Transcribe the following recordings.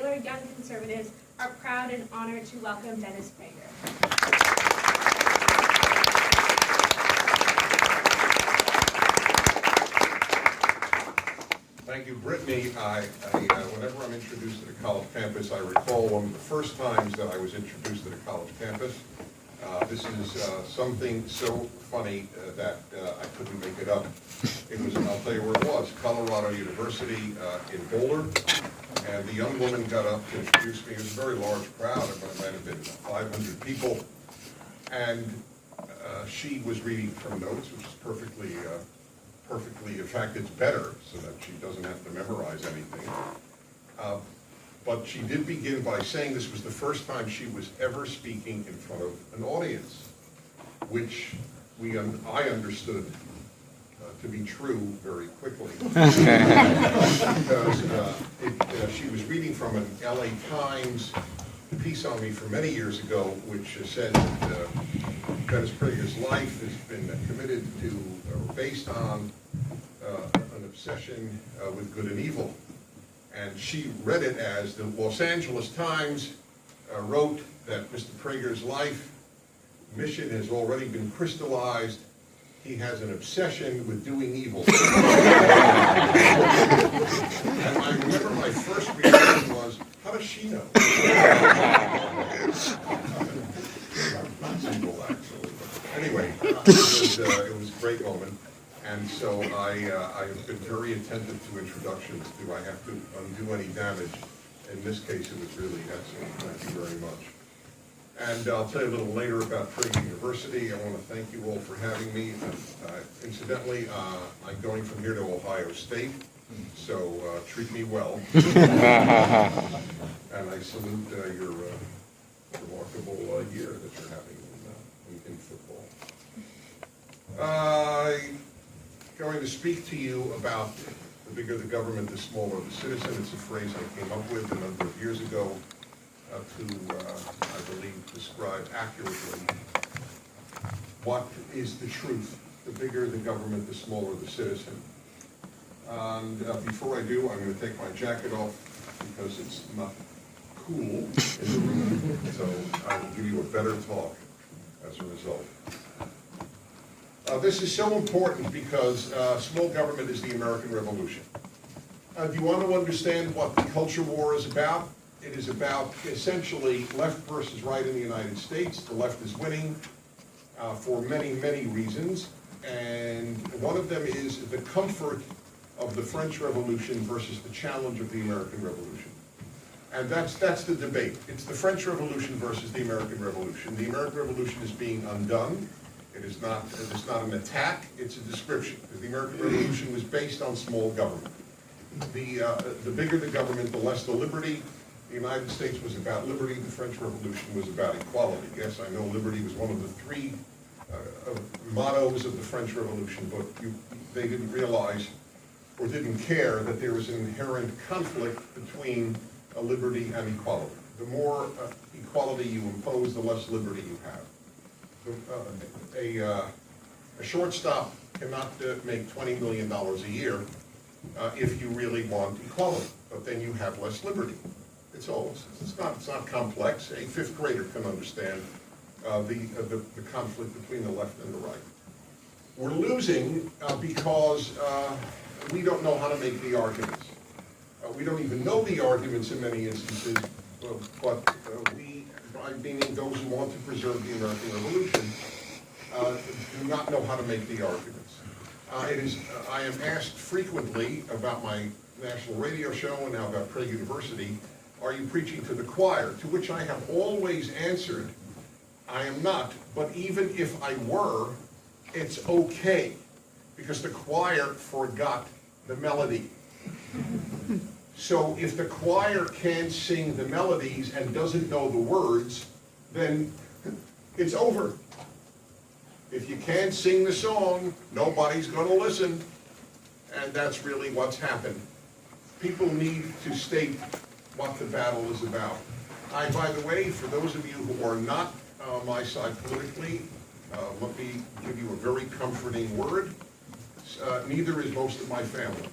Baylor Young Conservatives are proud and honored to welcome Dennis Prager. Thank you, Brittany. Whenever I'm introduced to the college campus, I recall one of the first times that I was introduced to the college campus. This is something so funny that I couldn't make it up. It was, I'll tell you where it was, Colorado University in Boulder. And the young woman got up to introduce me. It was a very large crowd. It might have been 500 people. And she was reading from notes, which is perfectly, in fact, it's better so that she doesn't have to memorize anything. But she did begin by saying this was the first time she was ever speaking in front of an audience, which I understood to be true very quickly. Because she was reading from an LA Times piece on me from many years ago, which said that Dennis Prager's life has been committed to, or based on, an obsession with good and evil. And she read it as the Los Angeles Times wrote that Mr. Prager's life mission has already been crystallized. He has an obsession with doing evil. And I remember my first reaction was, how does she know? Not evil, actually. But anyway, it was a great moment. And so I've been very attentive to introductions. Do I have to undo any damage? In this case, it was really excellent. Thank you very much. And I'll tell you a little later about Prager University. I want to thank you all for having me. Incidentally, I'm going from here to Ohio State, so treat me well. And I salute your remarkable year that you're having in football. Going to speak to you about the bigger the government, the smaller the citizen. It's a phrase I came up with a number of years ago to, I believe, describe accurately what is the truth. The bigger the government, the smaller the citizen. And before I do, I'm going to take my jacket off because it's not cool in the room, so I will give you a better talk as a result. This is so important because small government is the American Revolution. Do you want to understand what the culture war is about? It is about essentially left versus right in the United States. The left is winning for many, many reasons. And one of them is the comfort of the French Revolution versus the challenge of the American Revolution. And that's the debate. It's the French Revolution versus the American Revolution. The American Revolution is being undone. It's not an attack, it's a description. The American Revolution was based on small government. The bigger the government, the less the liberty. The United States was about liberty, the French Revolution was about equality. Yes, I know liberty was one of the three mottos of the French Revolution, but they didn't realize or didn't care that there was an inherent conflict between liberty and equality. The more equality you impose, the less liberty you have. A shortstop cannot make $20 million a year if you really want equality, but then you have less liberty. It's not complex. A fifth grader can understand the conflict between the left and the right. We're losing because we don't know how to make the arguments. We don't even know the arguments in many instances, but meaning those who want to preserve the American Revolution, do not know how to make the arguments. I am asked frequently about my national radio show and now about Prager University, are you preaching to the choir? To which I have always answered, I am not, but even if I were, it's okay, because the choir forgot the melody. So if the choir can't sing the melodies and doesn't know the words, then it's over. If you can't sing the song, nobody's going to listen. And that's really what's happened. People need to state what the battle is about. By the way, for those of you who are not on my side politically, let me give you a very comforting word. Neither is most of my family.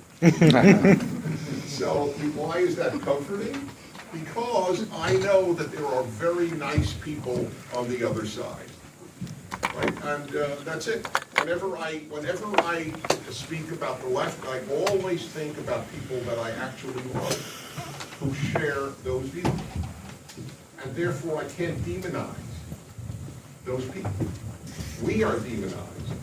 So why is that comforting? Because I know that there are very nice people on the other side, right? And that's it. Whenever I speak about the left, I always think about people that I actually love, who share those views. And therefore, I can't demonize those people. We are demonized.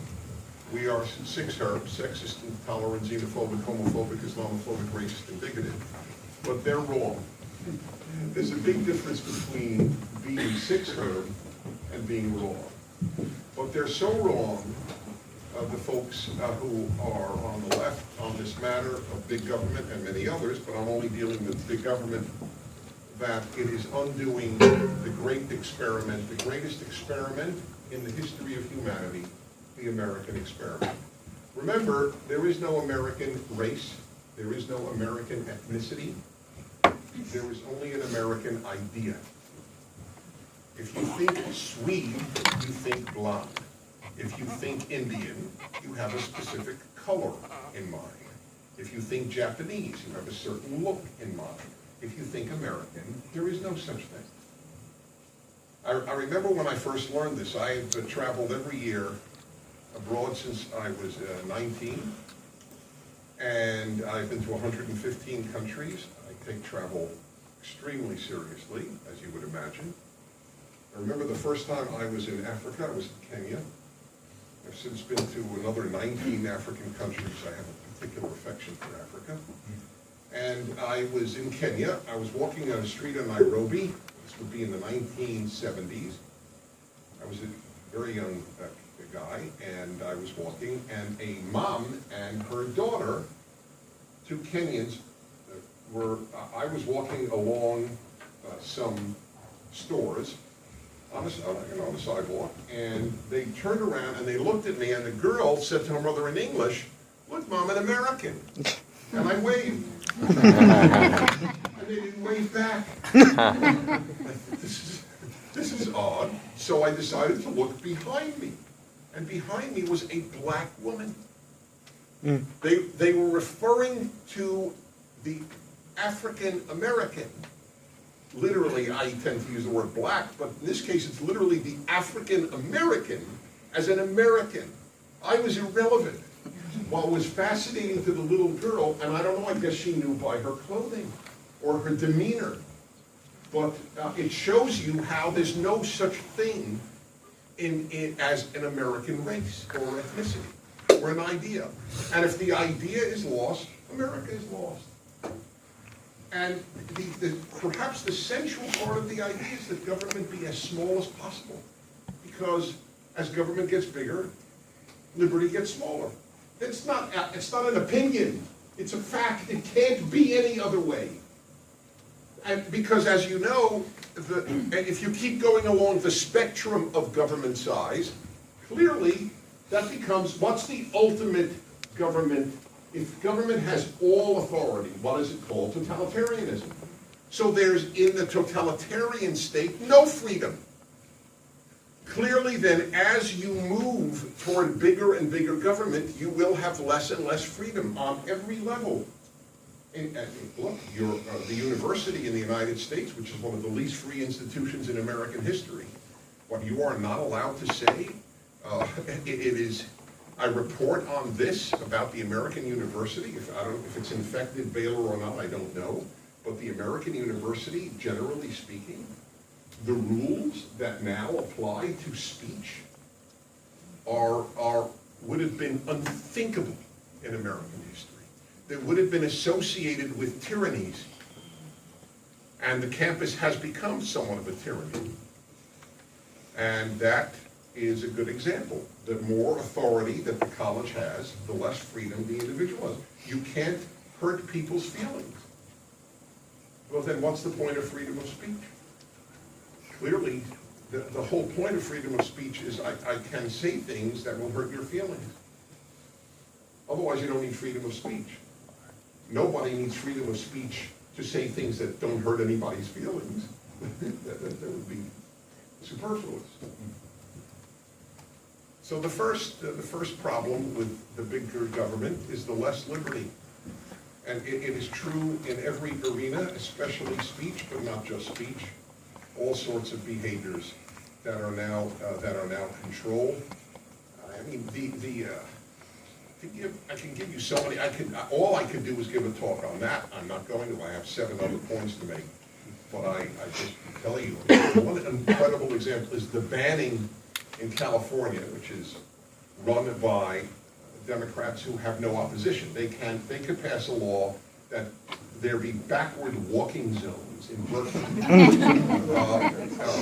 We are sexist, intolerant, xenophobic, homophobic, Islamophobic, racist, and bigoted. But they're wrong. There's a big difference between being six-herb and being wrong. But they're so wrong, the folks who are on the left on this matter of big government and many others, but I'm only dealing with big government, that it is undoing the great experiment, the greatest experiment in the history of humanity, the American experiment. Remember, there is no American race, there is no American ethnicity, there is only an American idea. If you think Swede, you think blonde. If you think Indian, you have a specific color in mind. If you think Japanese, you have a certain look in mind. If you think American, there is no such thing. I remember when I first learned this, I have traveled every year abroad since I was 19, and I've been to 115 countries. I take travel extremely seriously, as you would imagine. I remember the first time I was in Africa, I was in Kenya. I've since been to another 19 African countries. I have a particular affection for Africa. And I was in Kenya. I was walking on a street in Nairobi. This would be in the 1970s. I was a very young guy, and I was walking, and a mom and her daughter, two Kenyans, I was walking along some stores on the sidewalk, and they turned around and they looked at me, and the girl said to her mother in English, "Look, Mom, an American." And I waved. And they didn't wave back. This is odd. So I decided to look behind me. And behind me was a black woman. They were referring to the African American. Literally, I tend to use the word black, but in this case it's literally the African American as an American. I was irrelevant. What was fascinating to the little girl, and I don't know, I guess she knew by her clothing or her demeanor, but it shows you how there's no such thing as an American race or ethnicity or an idea. And if the idea is lost, America is lost. And perhaps the central part of the idea is that government be as small as possible. Because as government gets bigger, liberty gets smaller. It's not an opinion. It's a fact. It can't be any other way. And because, as you know, if you keep going along the spectrum of government size, clearly that becomes, what's the ultimate government? If government has all authority, what is it called? Totalitarianism. So there's, in the totalitarian state, no freedom. Clearly then, as you move toward bigger and bigger government, you will have less and less freedom on every level. And look, the university in the United States, which is one of the least free institutions in American history, what you are not allowed to say, I report on this about the American university. If it's infected Baylor or not, I don't know. But the American university, generally speaking, the rules that now apply to speech would have been unthinkable in American history. That would have been associated with tyrannies. And the campus has become somewhat of a tyranny. And that is a good example. The more authority that the college has, the less freedom the individual has. You can't hurt people's feelings. Well, then what's the point of freedom of speech? Clearly, the whole point of freedom of speech is I can say things that will hurt your feelings. Otherwise, you don't need freedom of speech. Nobody needs freedom of speech to say things that don't hurt anybody's feelings. that would be superfluous. So the first problem with the bigger government is the less liberty. And it is true in every arena, especially speech, but not just speech. All sorts of behaviors that are now controlled. I mean, I can give you so many. All I can do is give a talk on that. I'm not going to. I have 7 other points to make. But I just tell you, one incredible example is the banning in California, which is run by Democrats who have no opposition. They could pass a law that there be backward walking zones in Berkeley,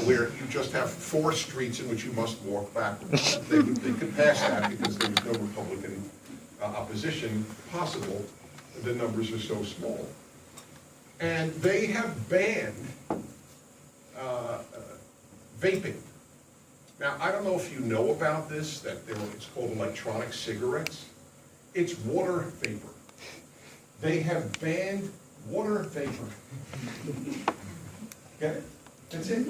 where you just have 4 streets in which you must walk backwards. They could pass that because there was no Republican opposition possible. The numbers are so small. And they have banned vaping. Now, I don't know if you know about this, that it's called electronic cigarettes. It's water vapor. They have banned water vapor. Get it? That's it.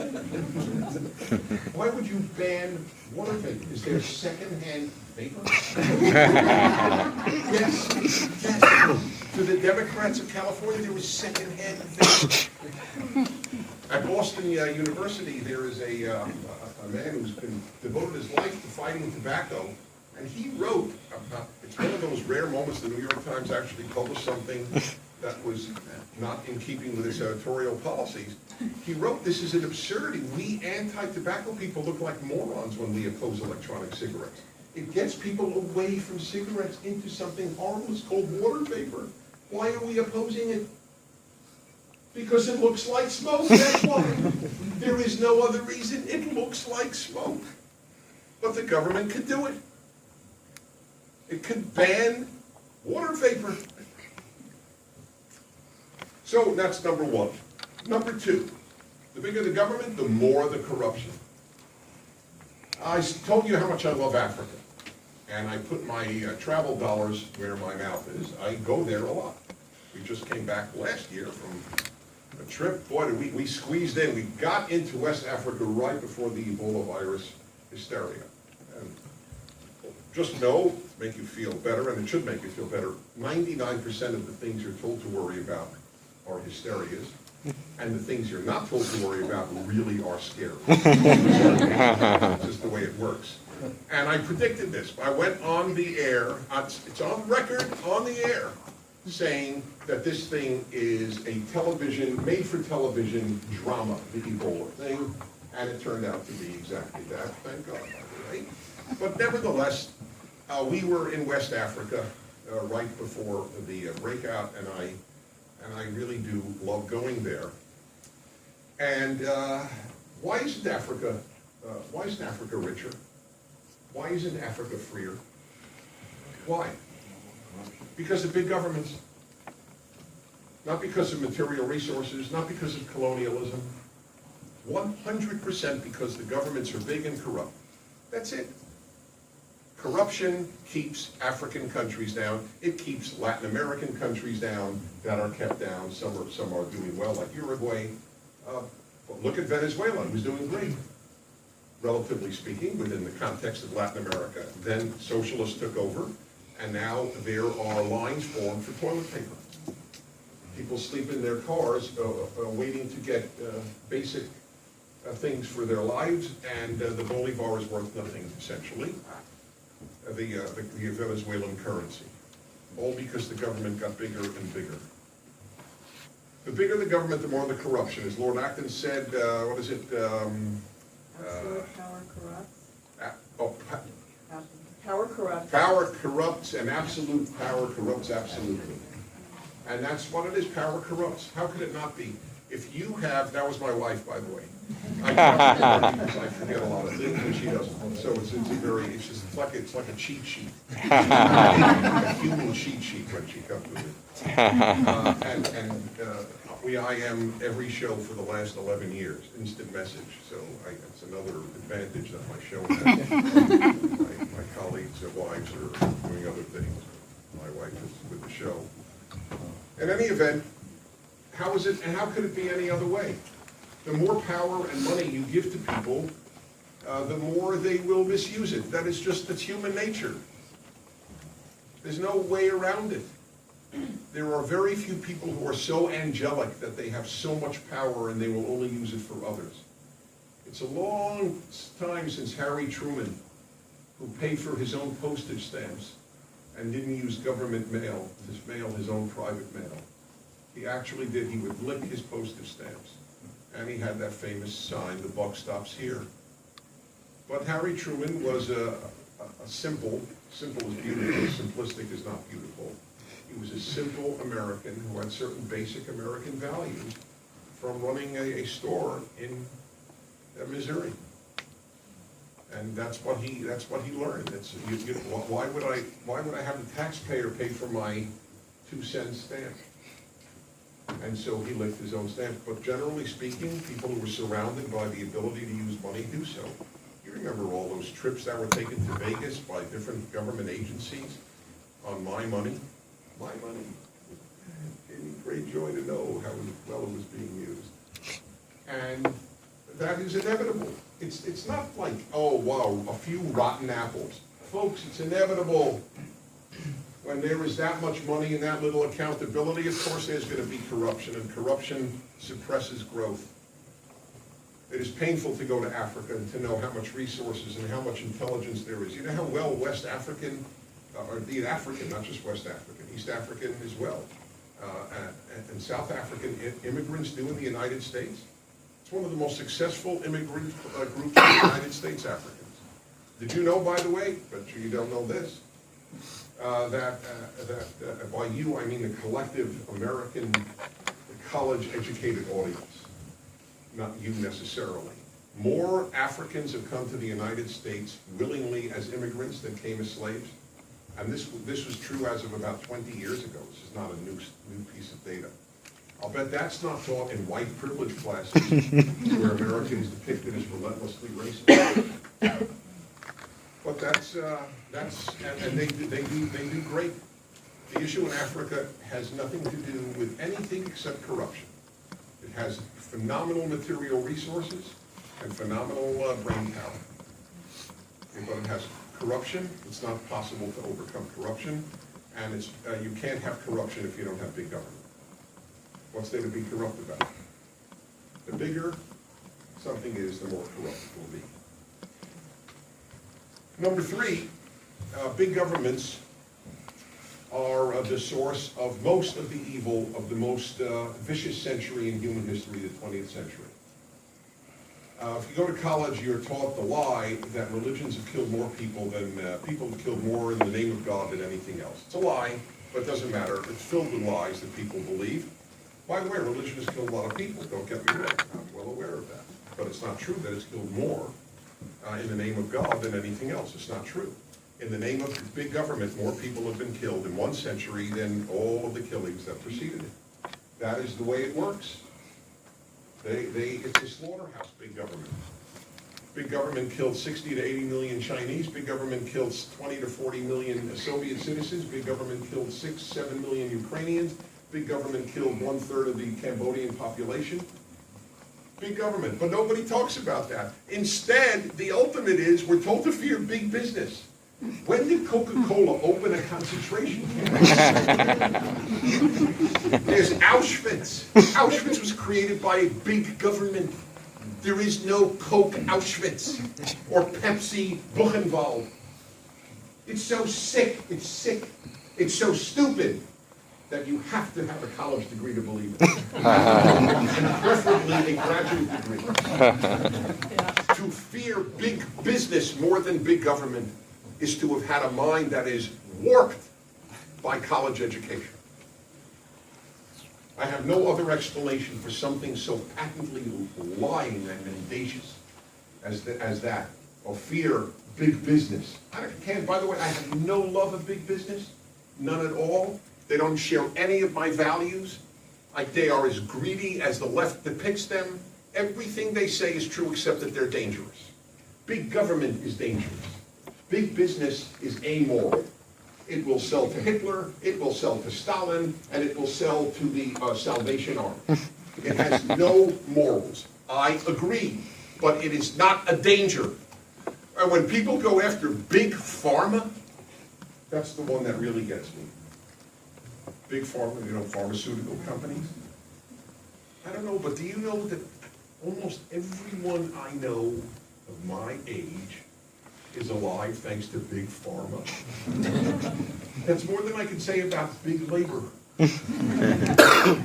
Why would you ban water vapor? Is there secondhand vapor? Yes. To the Democrats of California, there was secondhand vapor. At Boston University, there is a man who's been devoted his life to fighting tobacco, and he wrote about, it's one of those rare moments the New York Times actually published something that was not in keeping with his editorial policies. He wrote, "This is an absurdity. We anti-tobacco people look like morons when we oppose electronic cigarettes. It gets people away from cigarettes into something harmless called water vapor. Why are we opposing it? Because it looks like smoke, that's why. There is no other reason. It looks like smoke. But the government could do it. It could ban water vapor." So that's number 1. Number 2, the bigger the government, the more the corruption. I told you how much I love Africa. And I put my travel dollars where my mouth is. I go there a lot. We just came back last year from a trip. Boy, we squeezed in. We got into West Africa right before the Ebola virus hysteria. And just know, to make you feel better, and it should make you feel better, 99% of the things you're told to worry about are hysterias, and the things you're not told to worry about really are scary. It's just the way it works. And I predicted this. I went on the air, it's on record, on the air, saying that this thing is a made-for-television drama, the Ebola thing, and it turned out to be exactly that, thank God, right? But nevertheless, we were in West Africa right before the breakout, and I really do love going there. And why isn't Africa richer? Why isn't Africa freer? Why? Because of big governments. Not because of material resources, not because of colonialism. 100% because the governments are big and corrupt. That's it. Corruption keeps African countries down. It keeps Latin American countries down that are kept down. Some are doing well, like Uruguay. But look at Venezuela, who's doing great, relatively speaking, within the context of Latin America. Then socialists took over, and now there are lines formed for toilet paper. People sleep in their cars waiting to get basic things for their lives, and the bolivar is worth nothing, essentially. The Venezuelan currency. All because the government got bigger and bigger. The bigger the government, the more the corruption. As Lord Acton said, what is it? Absolute power corrupts. Power corrupts. Power corrupts, and absolute power corrupts absolutely. And that's what it is, power corrupts. How could it not be? If you have, that was my wife, by the way. I forget a lot of things, and she doesn't. So it's like a cheat sheet. A human cheat sheet when she comes with it. I am every show for the last 11 years, instant message. So it's another advantage that my show has. My colleagues' wives are doing other things. My wife is with the show. In any event, how is it, and how could it be any other way? The more power and money you give to people, the more they will misuse it. That's human nature. There's no way around it. There are very few people who are so angelic that they have so much power and they will only use it for others. It's a long time since Harry Truman, who paid for his own postage stamps and didn't use government mail, his own private mail. He actually did. He would lick his postage stamps. And he had that famous sign, "The buck stops here." But Harry Truman was a simple is beautiful, simplistic is not beautiful. He was a simple American who had certain basic American values from running a store in Missouri. And that's what he learned. Why would I have the taxpayer pay for my 2-cent stamp? And so he licked his own stamps. But generally speaking, people who were surrounded by the ability to use money do so. You remember all those trips that were taken to Vegas by different government agencies on my money? My money. It gave me great joy to know how well it was being used. And that is inevitable. It's not like, oh wow, a few rotten apples. Folks, it's inevitable. When there is that much money and that little accountability, of course there's going to be corruption, and corruption suppresses growth. It is painful to go to Africa and to know how much resources and how much intelligence there is. You know how well West African, or indeed African, not just West African, East African as well, and South African immigrants do in the United States? It's one of the most successful immigrant groups in the United States, Africans. Did you know, by the way, but you don't know this, that by you I mean the collective American college-educated audience, not you necessarily. More Africans have come to the United States willingly as immigrants than came as slaves. And this was true as of about 20 years ago. This is not a new piece of data. I'll bet that's not taught in white privilege classes where America is depicted as relentlessly racist. But and they do great. The issue in Africa has nothing to do with anything except corruption. It has phenomenal material resources and phenomenal brain power. But it has corruption. It's not possible to overcome corruption, and you can't have corruption if you don't have big government. What's there to be corrupt about? The bigger something is, the more corrupt it will be. Number 3, big governments are the source of most of the evil of the most vicious century in human history, the 20th century. If you go to college, you're taught the lie that religions have killed more people than people have killed more in the name of God than anything else. It's a lie, but it doesn't matter. It's filled with lies that people believe. By the way, religion has killed a lot of people, don't get me wrong. I'm well aware of that. But it's not true that it's killed more in the name of God than anything else. It's not true. In the name of big government, more people have been killed in one century than all of the killings that preceded it. That is the way it works. It's a slaughterhouse, big government. Big government killed 60 to 80 million Chinese. Big government killed 20 to 40 million Soviet citizens. Big government killed 6, 7 million Ukrainians. Big government killed 1/3 of the Cambodian population. Big government, but nobody talks about that. Instead, the ultimate is we're told to fear big business. When did Coca-Cola open a concentration camp? There's Auschwitz. Auschwitz was created by a big government. There is no Coke Auschwitz or Pepsi Buchenwald. It's so sick. It's sick. It's so stupid that you have to have a college degree to believe it. And preferably a graduate degree. To fear big business more than big government is to have had a mind that is warped by college education. I have no other explanation for something so patently lying and mendacious as that, or fear big business. By the way, I have no love of big business, none at all. They don't share any of my values. They are as greedy as the left depicts them. Everything they say is true except that they're dangerous. Big government is dangerous. Big business is amoral. It will sell to Hitler, it will sell to Stalin, and it will sell to the Salvation Army. It has no morals. I agree, but it is not a danger. And when people go after big pharma, that's the one that really gets me. big pharmaceutical companies? I don't know, but do you know that almost everyone I know of my age is alive thanks to big pharma? That's more than I can say about big labor. I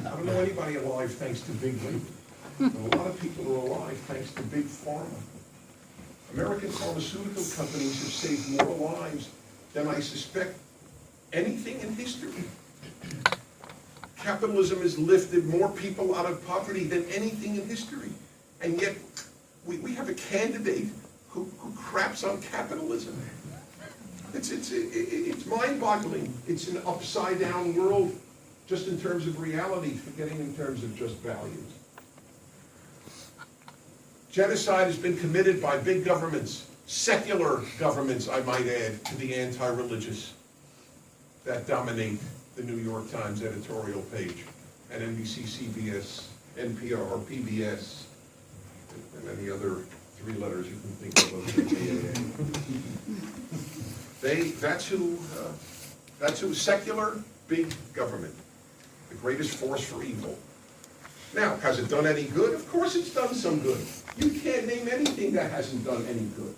don't know anybody alive thanks to big labor. But a lot of people are alive thanks to big pharma. American pharmaceutical companies have saved more lives than I suspect anything in history. Capitalism has lifted more people out of poverty than anything in history. And yet, we have a candidate who craps on capitalism. It's mind-boggling. It's an upside-down world, just in terms of reality, forgetting in terms of just values. Genocide has been committed by big governments, secular governments, I might add, to the anti-religious that dominate the New York Times editorial page, and NBC, CBS, NPR, PBS, and any other three letters you can think of. That's who secular big government, the greatest force for evil. Now, has it done any good? Of course it's done some good. You can't name anything that hasn't done any good.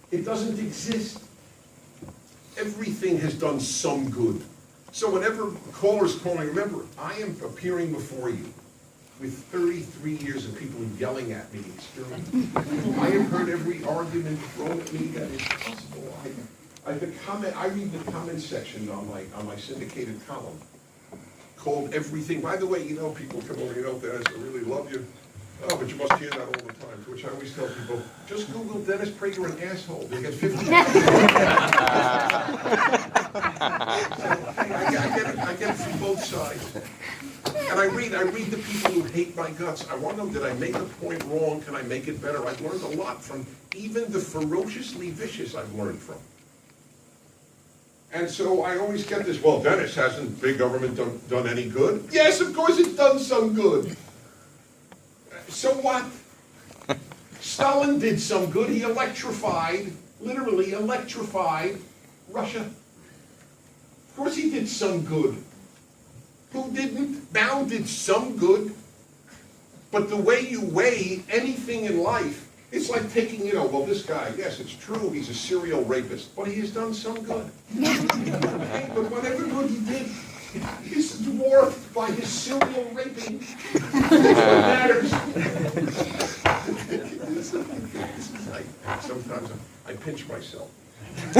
It doesn't exist. Everything has done some good. So whenever callers calling, remember, I am appearing before you with 33 years of people yelling at me, experience. I have heard every argument thrown at me that is possible. I read the comment section on my syndicated column called Everything. By the way, people come over, Dennis, I really love you. Oh, but you must hear that all the time, to which I always tell people, just Google Dennis Prager an asshole. They get 50. I get it from both sides. And I read the people who hate my guts. I want to know, did I make a point wrong? Can I make it better? I've learned a lot from even the ferociously vicious I've learned from. And so I always get this, well, Dennis, hasn't big government done any good? Yes, of course it's done some good. So what? Stalin did some good. He literally electrified Russia. Of course he did some good. Who didn't? Mao did some good. But the way you weigh anything in life, it's like taking, well, this guy, yes, it's true, he's a serial rapist, but he has done some good. Okay, but whatever good he did is dwarfed by his serial raping. That's what matters. Sometimes I pinch myself. I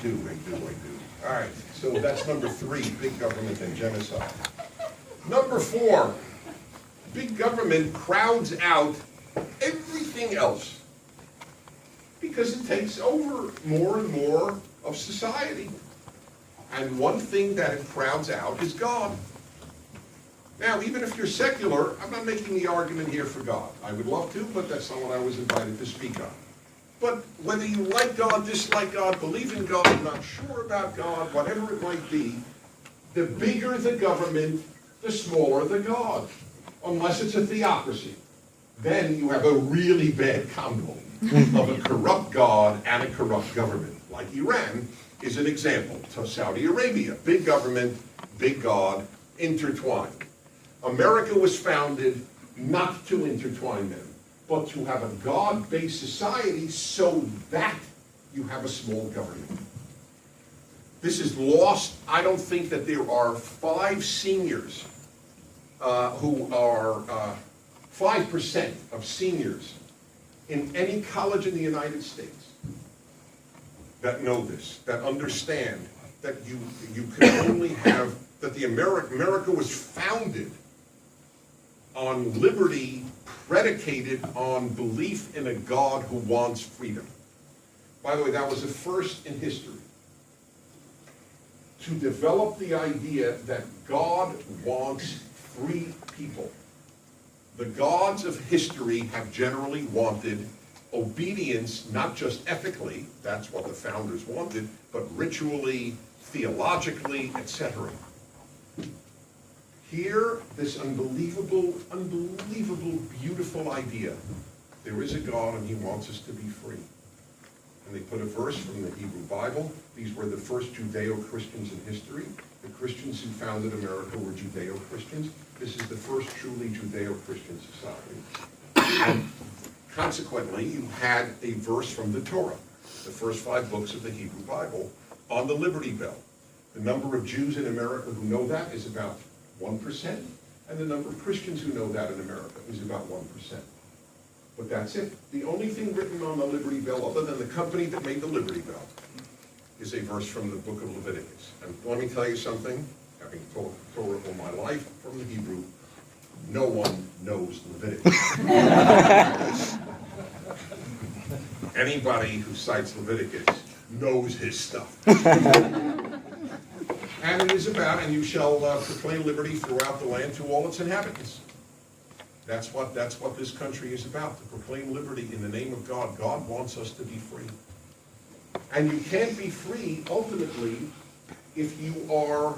do. All right, so that's number 3, big government and genocide. Number 4, big government crowds out everything else because it takes over more and more of society. And one thing that it crowds out is God. Now, even if you're secular, I'm not making the argument here for God. I would love to, but that's not what I was invited to speak on. But whether you like God, dislike God, believe in God, not sure about God, whatever it might be, the bigger the government, the smaller the God. Unless it's a theocracy. Then you have a really bad combo of a corrupt God and a corrupt government. Like Iran is an example. To Saudi Arabia, big government, big God, intertwined. America was founded not to intertwine them, but to have a God-based society so that you have a small government. This is lost. I don't think that there are 5 seniors who are 5% of seniors in any college in the United States that know this, that understand that you can only have, that America was founded on liberty predicated on belief in a God who wants freedom. By the way, that was the first in history to develop the idea that God wants free people. The gods of history have generally wanted obedience, not just ethically, that's what the founders wanted, but ritually, theologically, etc. Here, this unbelievable, beautiful idea. There is a God and he wants us to be free. And they put a verse from the Hebrew Bible. These were the first Judeo-Christians in history. The Christians who founded America were Judeo-Christians. This is the first truly Judeo-Christian society. And consequently, you had a verse from the Torah, the first 5 books of the Hebrew Bible, on the Liberty Bell. The number of Jews in America who know that is about 1%, and the number of Christians who know that in America is about 1%. But that's it. The only thing written on the Liberty Bell, other than the company that made the Liberty Bell, is a verse from the book of Leviticus. And let me tell you something, having taught Torah all my life from the Hebrew, no one knows Leviticus. Anybody who cites Leviticus knows his stuff. And it is about, and you shall proclaim liberty throughout the land to all its inhabitants. That's what this country is about, to proclaim liberty in the name of God. God wants us to be free. And you can't be free, ultimately, if you are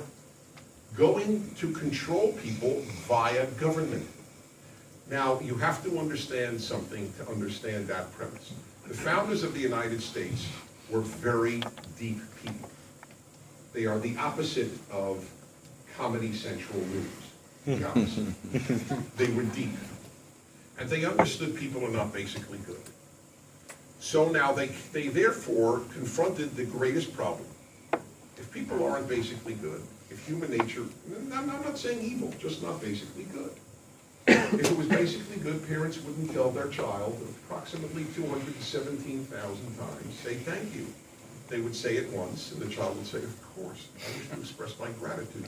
going to control people via government. Now, you have to understand something to understand that premise. The founders of the United States were very deep people. They are the opposite of Comedy Central news. The opposite. They were deep. And they understood people are not basically good. So now they therefore confronted the greatest problem. If people aren't basically good, if human nature, I'm not saying evil, just not basically good. If it was basically good, parents wouldn't tell their child approximately 217,000 times, say thank you. They would say it once, and the child would say, of course, I wish to express my gratitude.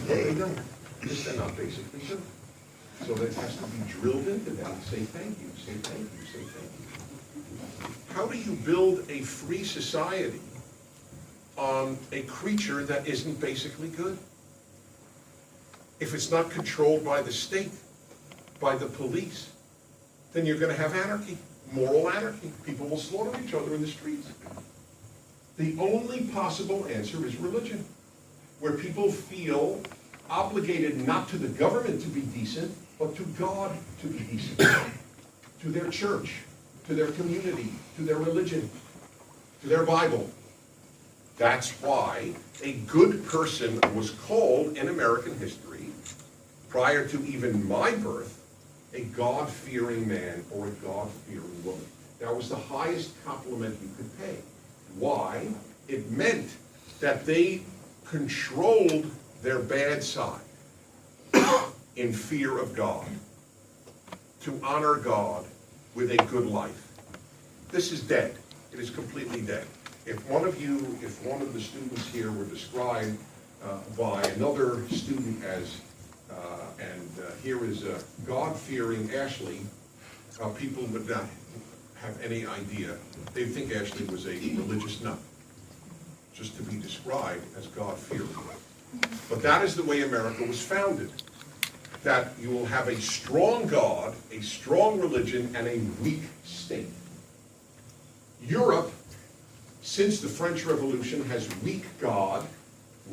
They don't, because they're not basically good. So that has to be drilled into them. Say thank you, say thank you, say thank you. How do you build a free society on a creature that isn't basically good? If it's not controlled by the state, by the police, then you're going to have anarchy, moral anarchy. People will slaughter each other in the streets. The only possible answer is religion, where people feel obligated not to the government to be decent, but to God to be decent, to their church, to their community, to their religion, to their Bible. That's why a good person was called in American history, prior to even my birth, a God-fearing man or a God-fearing woman. That was the highest compliment you could pay. Why? It meant that they controlled their bad side in fear of God, to honor God with a good life. This is dead. It is completely dead. If one of the students here were described by another student as, here is God-fearing Ashley, people would not have any idea. They'd think Ashley was a religious nut, just to be described as God-fearing. But that is the way America was founded. That you will have a strong God, a strong religion, and a weak state. Europe, since the French Revolution, has weak God,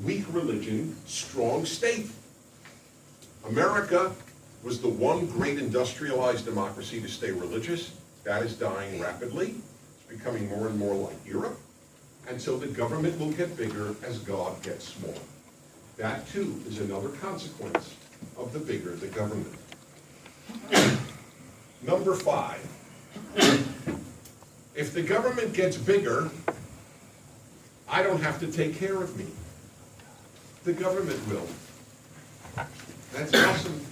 weak religion, strong state. America was the one great industrialized democracy to stay religious. That is dying rapidly. It's becoming more and more like Europe. And so the government will get bigger as God gets smaller. That, too, is another consequence of the bigger the government. Number 5. If the government gets bigger, I don't have to take care of me. The government will. That's awesome.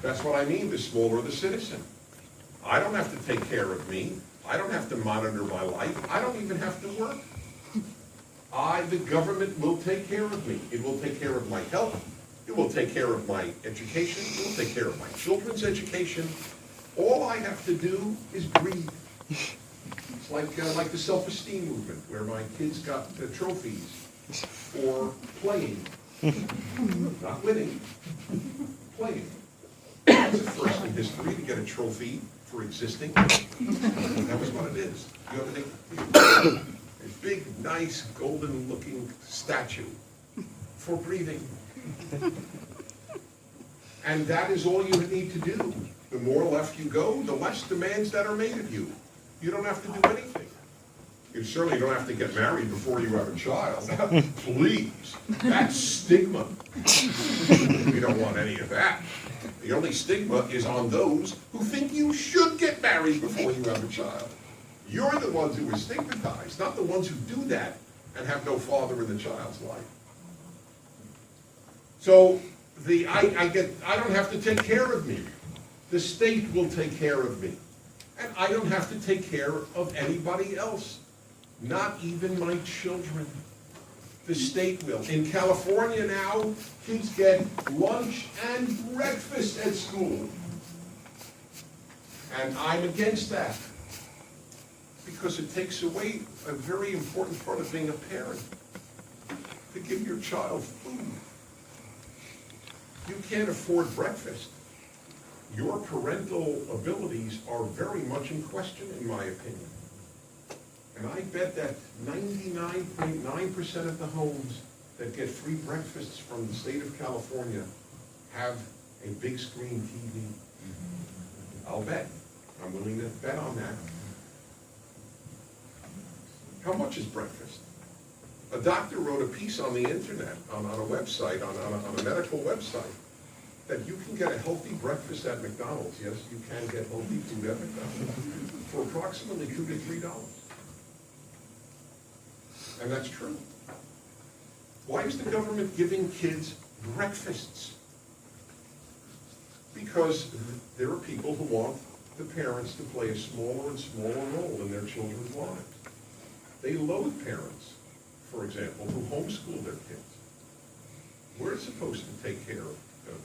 That's what I mean, the smaller the citizen. I don't have to take care of me. I don't have to monitor my life. I don't even have to work. The government will take care of me. It will take care of my health. It will take care of my education. It will take care of my children's education. All I have to do is breathe. It's like the self-esteem movement, where my kids got trophies for playing. Not winning, playing. That's a first in history, to get a trophy for existing. That was what it is. You have a big, nice, golden-looking statue for breathing. And that is all you need to do. The more left you go, the less demands that are made of you. You don't have to do anything. You certainly don't have to get married before you have a child. Please, that's stigma. We don't want any of that. The only stigma is on those who think you should get married before you have a child. You're the ones who are stigmatized, not the ones who do that and have no father in the child's life. So I don't have to take care of me. The state will take care of me. And I don't have to take care of anybody else, not even my children. The state will. In California now, kids get lunch and breakfast at school. And I'm against that, because it takes away a very important part of being a parent, to give your child food. You can't afford breakfast. Your parental abilities are very much in question, in my opinion. And I bet that 99.9% of the homes that get free breakfasts from the state of California have a big screen TV. I'll bet. I'm willing to bet on that. How much is breakfast? A doctor wrote a piece on the internet, on a website, on a medical website, that you can get a healthy breakfast at McDonald's. Yes, you can get healthy food at McDonald's for approximately $2 to $3. And that's true. Why is the government giving kids breakfasts? Because there are people who want the parents to play a smaller and smaller role in their children's lives. They loathe parents, for example, who homeschool their kids. We're supposed to take care of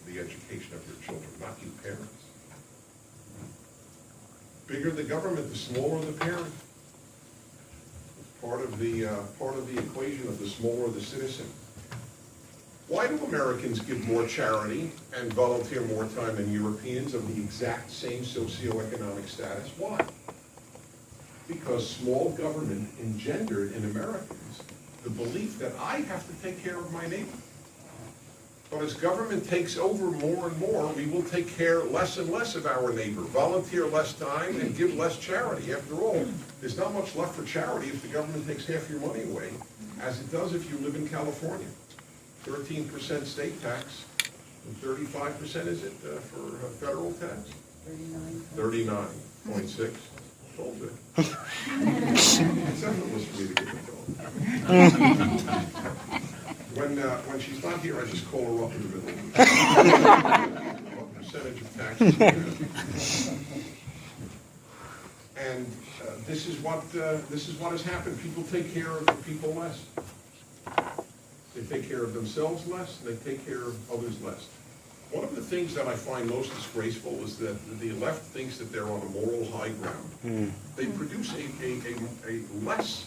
the education of your children, not you parents. Bigger the government, the smaller the parent. Part of the equation of the smaller the citizen. Why do Americans give more charity and volunteer more time than Europeans of the exact same socioeconomic status? Why? Because small government engendered in Americans the belief that I have to take care of my neighbor. But as government takes over more and more, we will take care less and less of our neighbor, volunteer less time, and give less charity. After all, there's not much left for charity if the government takes half your money away, as it does if you live in California. 13% state tax, and 35% is it for federal tax? 39.6. Told you. It's effortless for me to get the phone. When she's not here, I just call her up in the middle. What percentage of taxes? And this is what has happened. People take care of the people less. They take care of themselves less, and they take care of others less. One of the things that I find most disgraceful is that the left thinks that they're on a moral high ground. They produce a less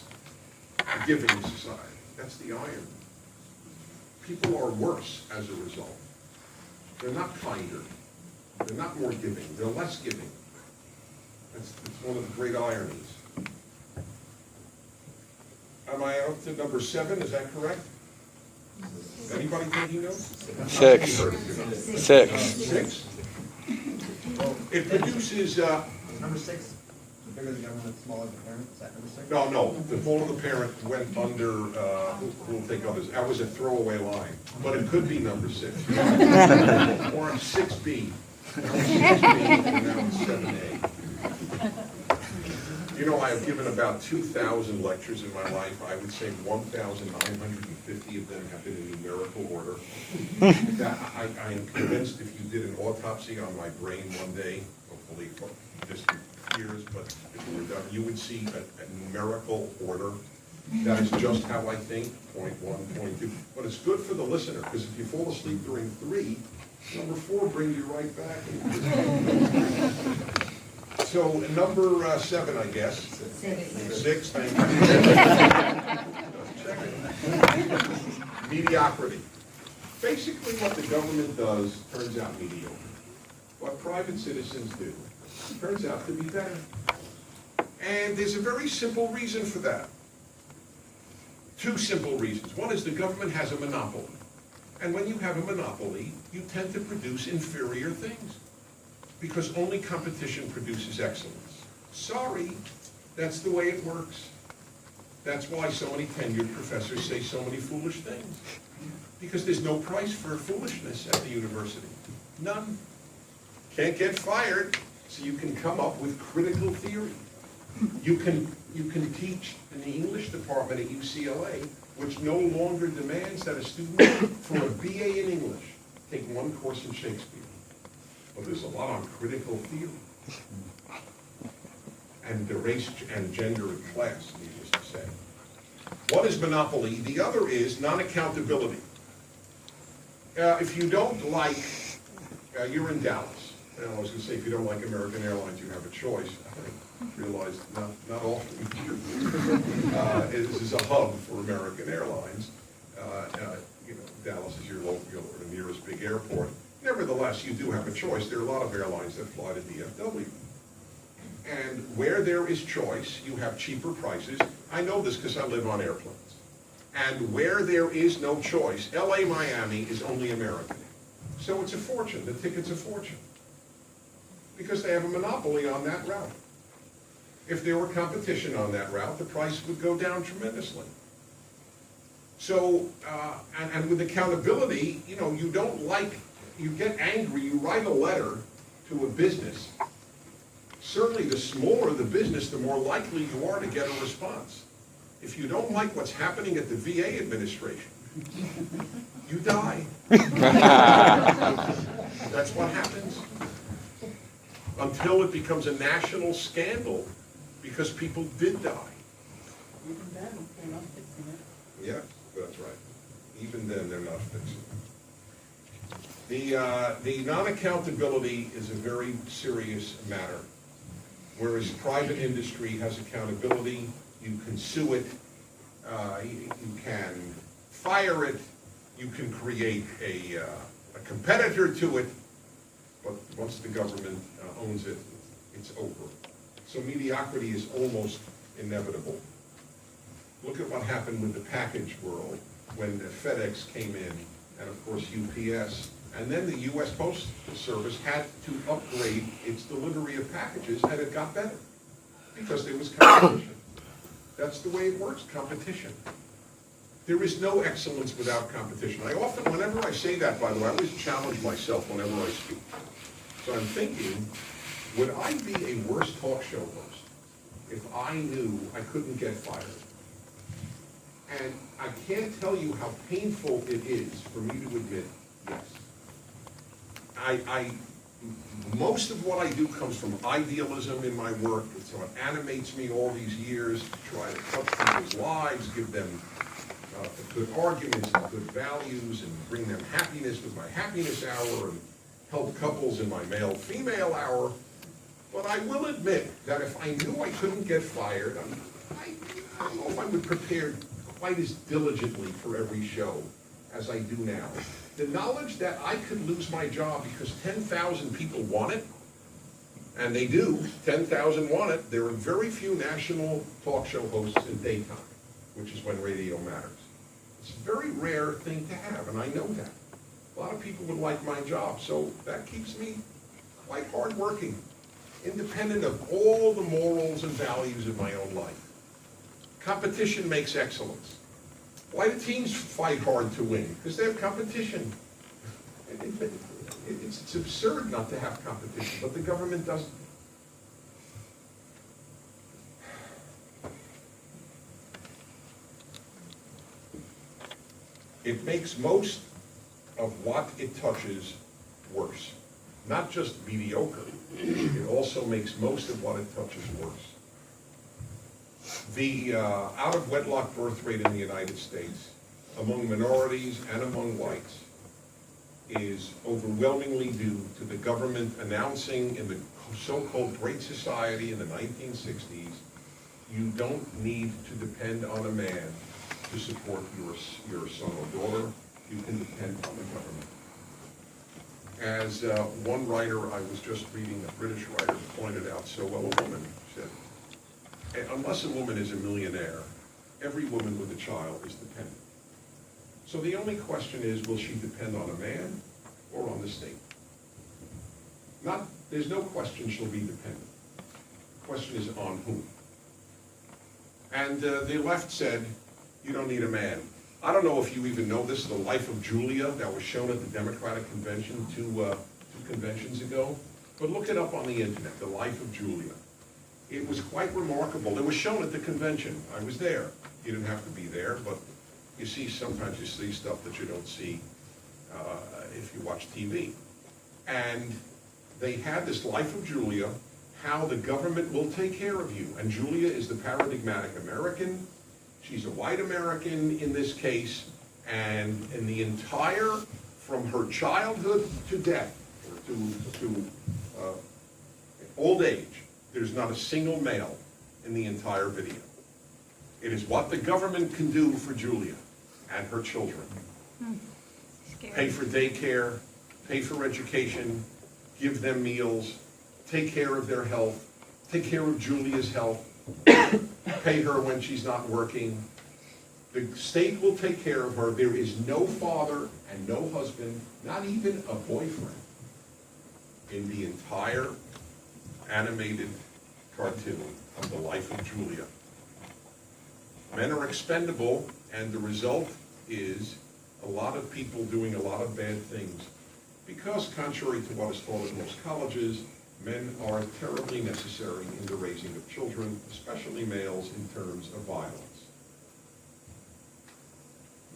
giving society. That's the irony. People are worse as a result. They're not kinder. They're not more giving. They're less giving. That's one of the great ironies. Am I up to number 7? Is that correct? Anybody taking notes? 6. 6. It produces. Number 6. The bigger the government, smaller the parent. Is that number 6? No. The smaller the parent went under. We'll take others. That was a throwaway line, but it could be number 6 or 6B. Now it's 6B and now it's 7A. You know, I have given about 2,000 lectures in my life. I would say 1,950 of them have been in numerical order. I am convinced if you did an autopsy on my brain one day, hopefully for distant years, but if it were done, you would see a numerical order. That is just how I think, point 1, point 2. But it's good for the listener, because if you fall asleep during 3, number 4 brings you right back. So number 7, I guess. 6, thank you. Mediocrity. Basically what the government does turns out mediocre. What private citizens do turns out to be better. And there's a very simple reason for that. 2 simple reasons. One is the government has a monopoly. And when you have a monopoly, you tend to produce inferior things, because only competition produces excellence. Sorry, that's the way it works. That's why so many tenured professors say so many foolish things. Because there's no price for foolishness at the university. None. Can't get fired, so you can come up with critical theory. You can teach in the English department at UCLA, which no longer demands that a student for a BA in English take one course in Shakespeare. Well, there's a lot on critical theory. And the race and gender and class, needless to say. One is monopoly, the other is non-accountability. If you don't like, you're in Dallas. And I was going to say, if you don't like American Airlines, you have a choice. I realized not often. This is a hub for American Airlines. Dallas is your local or the nearest big airport. Nevertheless, you do have a choice. There are a lot of airlines that fly to DFW. And where there is choice, you have cheaper prices. I know this because I live on airplanes. And where there is no choice, LA, Miami is only American. So it's a fortune, the ticket's a fortune. Because they have a monopoly on that route. If there were competition on that route, the price would go down tremendously. So, and with accountability, you don't like, you get angry, you write a letter to a business. Certainly the smaller the business, the more likely you are to get a response. If you don't like what's happening at the VA administration, you die. That's what happens. Until it becomes a national scandal, because people did die. Even then, they're not fixing it. Yeah, that's right. Even then, they're not fixing it. The non-accountability is a very serious matter. Whereas private industry has accountability, you can sue it, you can fire it, you can create a competitor to it, but once the government owns it, it's over. So mediocrity is almost inevitable. Look at what happened with the package world when FedEx came in, and of course UPS. And then the U.S. Postal Service had to upgrade its delivery of packages, and it got better because there was competition. That's the way it works, competition. There is no excellence without competition. I often, whenever I say that, by the way, I always challenge myself whenever I speak. So I'm thinking, would I be a worse talk show host if I knew I couldn't get fired? And I can't tell you how painful it is for me to admit yes. Most of what I do comes from idealism in my work. It's what animates me all these years to try to touch people's lives, give them good arguments and good values, and bring them happiness with my happiness hour, and help couples in my male-female hour. But I will admit that if I knew I couldn't get fired, I don't know if I would prepare quite as diligently for every show as I do now. The knowledge that I could lose my job because 10,000 people want it, and they do, 10,000 want it. There are very few national talk show hosts in daytime, which is when radio matters. It's a very rare thing to have, and I know that. A lot of people would like my job, so that keeps me quite hardworking, independent of all the morals and values of my own life. Competition makes excellence. Why do teams fight hard to win? Because they have competition. It's absurd not to have competition, but the government doesn't. It makes most of what it touches worse. Not just mediocre, it also makes most of what it touches worse. The out-of-wedlock birth rate in the United States, among minorities and among whites, is overwhelmingly due to the government announcing in the so-called Great Society in the 1960s, you don't need to depend on a man to support your son or daughter. You can depend on the government. As one writer I was just reading, a British writer, pointed out so well, a woman said, unless a woman is a millionaire, every woman with a child is dependent. So the only question is, will she depend on a man or on the state? There's no question she'll be dependent. The question is on whom. And the left said, you don't need a man. I don't know if you even know this, The Life of Julia, that was shown at the Democratic Convention two conventions ago. But look it up on the internet, The Life of Julia. It was quite remarkable. It was shown at the convention. I was there. You didn't have to be there, but you see, sometimes you see stuff that you don't see if you watch TV. And they had this Life of Julia, how the government will take care of you. And Julia is the paradigmatic American. She's a white American in this case, and in the entire, from her childhood to death, or to old age, there's not a single male in the entire video. It is what the government can do for Julia and her children. Pay for daycare, pay for education, give them meals, take care of their health, take care of Julia's health, pay her when she's not working. The state will take care of her. There is no father and no husband, not even a boyfriend, in the entire animated cartoon of The Life of Julia. Men are expendable, and the result is a lot of people doing a lot of bad things. Because, contrary to what is taught in most colleges, men are terribly necessary in the raising of children, especially males, in terms of violence.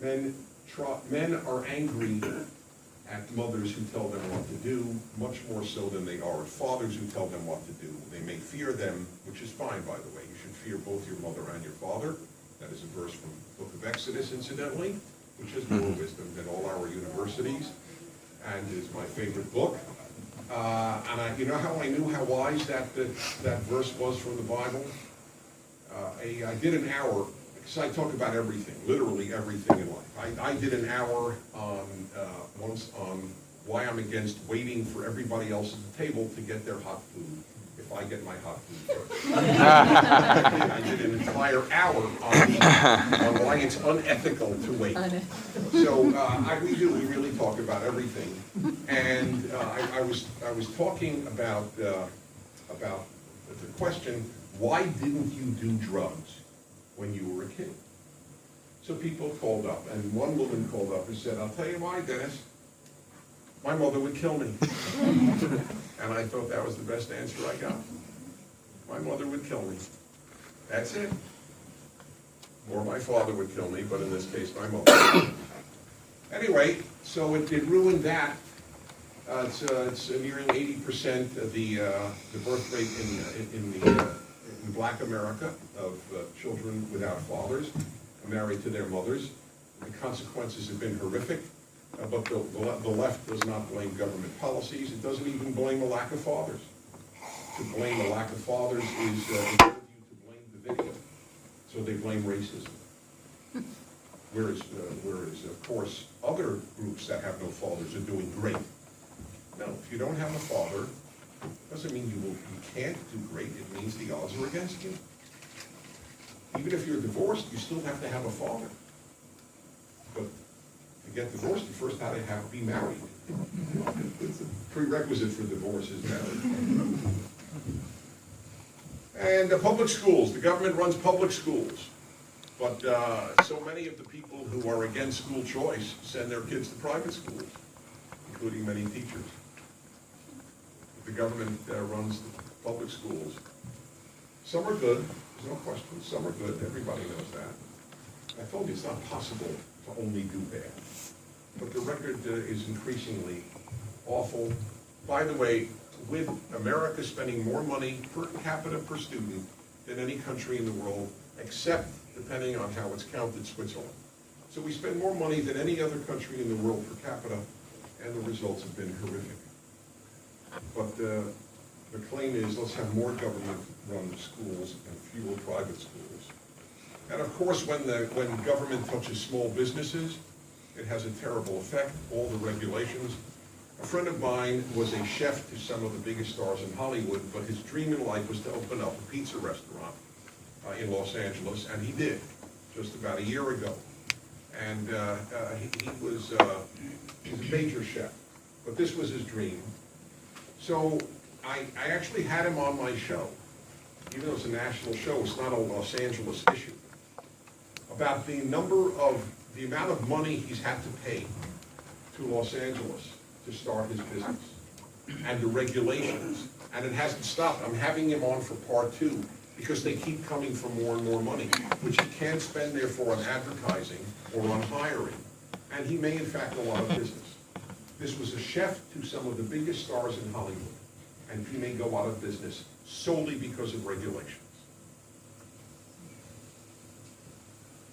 Men are angry at mothers who tell them what to do, much more so than they are at fathers who tell them what to do. They may fear them, which is fine, by the way. You should fear both your mother and your father. That is a verse from the book of Exodus, incidentally, which has more wisdom than all our universities, and is my favorite book. You know how I knew how wise that verse was from the Bible? I did an hour, because I talk about everything, literally everything in life. I did an hour once on why I'm against waiting for everybody else at the table to get their hot food, if I get my hot food first. I did an entire hour on why it's unethical to wait. So we really talk about everything. And I was talking about the question, why didn't you do drugs when you were a kid? So people called up, and one woman called up and said, I'll tell you why, Dennis, my mother would kill me. And I thought that was the best answer I got. My mother would kill me. That's it. Or my father would kill me, but in this case, my mother. Anyway, so it ruined that. It's nearing 80% of the birth rate in Black America of children without fathers, married to their mothers. The consequences have been horrific. But the left does not blame government policies. It doesn't even blame a lack of fathers. To blame a lack of fathers is to blame the video. So they blame racism. Whereas, of course, other groups that have no fathers are doing great. No, if you don't have a father, doesn't mean you can't do great. It means the odds are against you. Even if you're divorced, you still have to have a father. But to get divorced, you first have to be married. It's a prerequisite for divorce is marriage. And public schools. The government runs public schools. But so many of the people who are against school choice send their kids to private schools, including many teachers. The government runs the public schools. Some are good, there's no question. Some are good, everybody knows that. I told you it's not possible to only do bad. But the record is increasingly awful. By the way, with America spending more money per capita per student than any country in the world, except, depending on how it's counted, Switzerland. So we spend more money than any other country in the world per capita, and the results have been horrific. But the claim is, let's have more government-run schools and fewer private schools. And of course, when government touches small businesses, it has a terrible effect, all the regulations. A friend of mine was a chef to some of the biggest stars in Hollywood, but his dream in life was to open up a pizza restaurant in Los Angeles, and he did, just about a year ago. And he was a major chef, but this was his dream. So I actually had him on my show, even though it's a national show, it's not a Los Angeles issue, about the amount of money he's had to pay to Los Angeles to start his business, and the regulations, and it hasn't stopped. I'm having him on for part 2, because they keep coming for more and more money, which he can't spend therefore on advertising or on hiring, and he may in fact go out of business. This was a chef to some of the biggest stars in Hollywood, and he may go out of business solely because of regulations.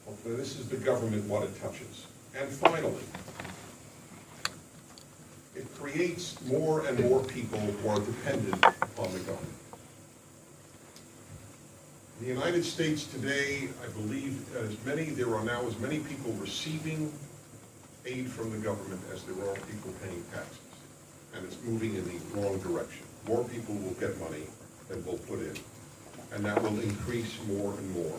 Okay, this is the government, what it touches. And finally, it creates more and more people who are dependent upon the government. In the United States today, I believe there are now as many people receiving aid from the government as there are people paying taxes. And it's moving in the wrong direction. More people will get money than we'll put in. And that will increase more and more.